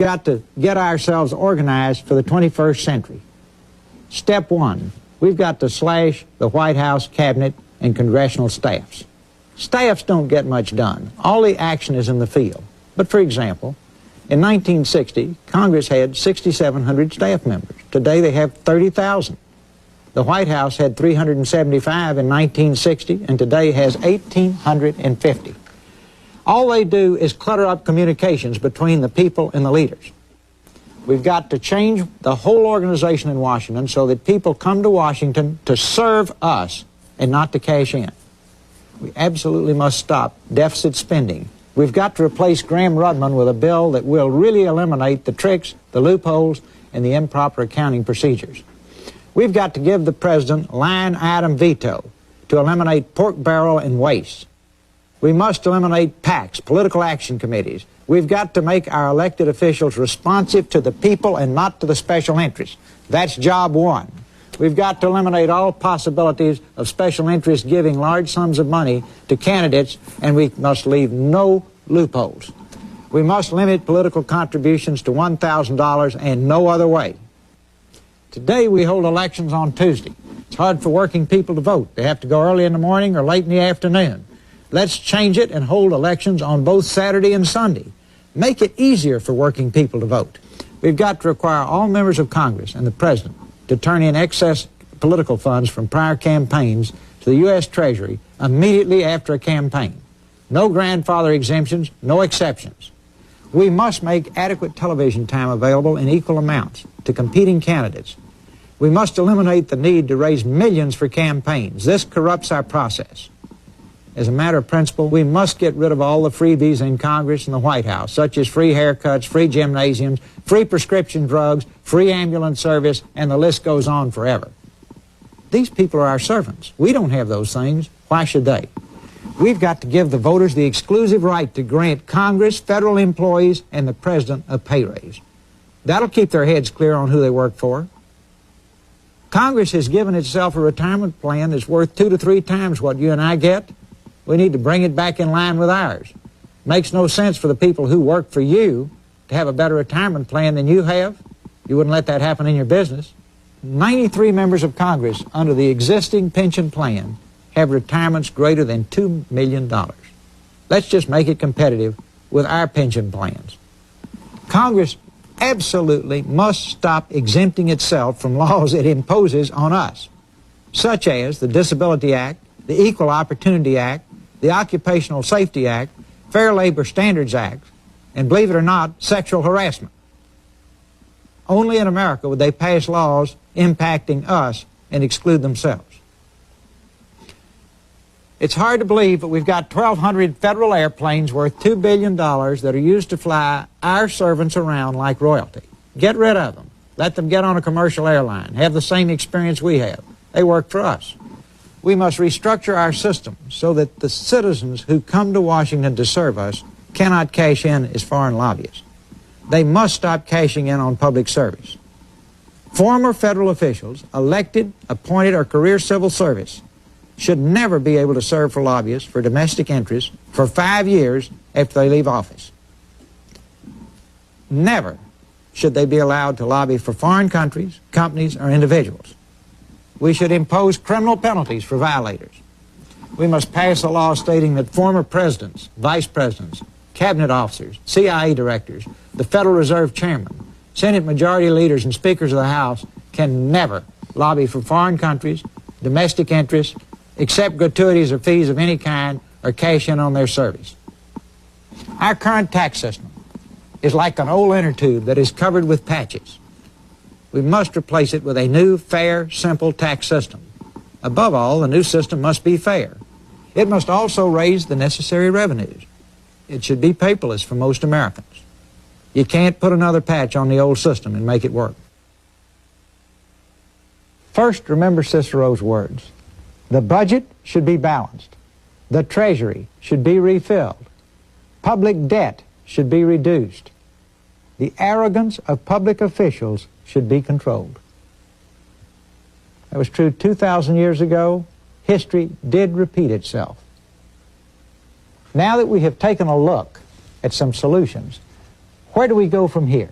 got to get ourselves organized for the 21st century. Step one, we've got to slash the White House cabinet and congressional staffs. Staffs don't get much done. All the action is in the field. But for example, in 1960, Congress had 6,700 staff members. Today they have 30,000. The White House had 375 in 1960, and today has 1,850. All they do is clutter up communications between the people and the leaders. We've got to change the whole organization in Washington so that people come to Washington to serve us and not to cash in. We absolutely must stop deficit spending. We've got to replace Gramm-Rudman with a bill that will really eliminate the tricks, the loopholes, and the improper accounting procedures. We've got to give the president line item veto to eliminate pork barrel and waste. We must eliminate PACs, political action committees. We've got to make our elected officials responsive to the people and not to the special interests. That's job one. We've got to eliminate all possibilities of special interests giving large sums of money to candidates, and we must leave no loopholes. We must limit political contributions to $1,000 and no other way. Today we hold elections on Tuesday. It's hard for working people to vote. They have to go early in the morning or late in the afternoon. Let's change it and hold elections on both Saturday and Sunday. Make it easier for working people to vote. We've got to require all members of Congress and the President to turn in excess political funds from prior campaigns to the U.S. Treasury immediately after a campaign. No grandfather exemptions, no exceptions. We must make adequate television time available in equal amounts to competing candidates. We must eliminate the need to raise millions for campaigns. This corrupts our process. As a matter of principle, we must get rid of all the freebies in Congress and the White House, such as free haircuts, free gymnasiums, free prescription drugs, free ambulance service, and the list goes on forever. These people are our servants. We don't have those things. Why should they? We've got to give the voters the exclusive right to grant Congress, federal employees, and the President a pay raise. That'll keep their heads clear on who they work for. Congress has given itself a retirement plan that's worth 2 to 3 times what you and I get. We need to bring it back in line with ours. Makes no sense for the people who work for you to have a better retirement plan than you have. You wouldn't let that happen in your business. 93 members of Congress under the existing pension plan have retirements greater than $2 million. Let's just make it competitive with our pension plans. Congress absolutely must stop exempting itself from laws it imposes on us, such as the Disability Act, the Equal Opportunity Act, the Occupational Safety Act, Fair Labor Standards Act, and believe it or not, sexual harassment. Only in America would they pass laws impacting us and exclude themselves. It's hard to believe, but we've got 1,200 federal airplanes worth $2 billion that are used to fly our servants around like royalty. Get rid of them. Let them get on a commercial airline. Have the same experience we have. They work for us. We must restructure our system so that the citizens who come to Washington to serve us cannot cash in as foreign lobbyists. They must stop cashing in on public service. Former federal officials, elected, appointed, or career civil service, should never be able to serve for lobbyists for domestic interests for 5 years after they leave office. Never should they be allowed to lobby for foreign countries, companies, or individuals. We should impose criminal penalties for violators. We must pass a law stating that former presidents, vice presidents, cabinet officers, CIA directors, the Federal Reserve chairman, Senate majority leaders, and speakers of the House can never lobby for foreign countries, domestic interests, accept gratuities or fees of any kind, or cash in on their service. Our current tax system is like an old inner tube that is covered with patches. We must replace it with a new, fair, simple tax system. Above all, the new system must be fair. It must also raise the necessary revenues. It should be paperless for most Americans. You can't put another patch on the old system and make it work. First, remember Cicero's words. The budget should be balanced. The Treasury should be refilled. Public debt should be reduced. The arrogance of public officials should be controlled. That was true 2,000 years ago. History did repeat itself. Now that we have taken a look at some solutions, Where do we go from here?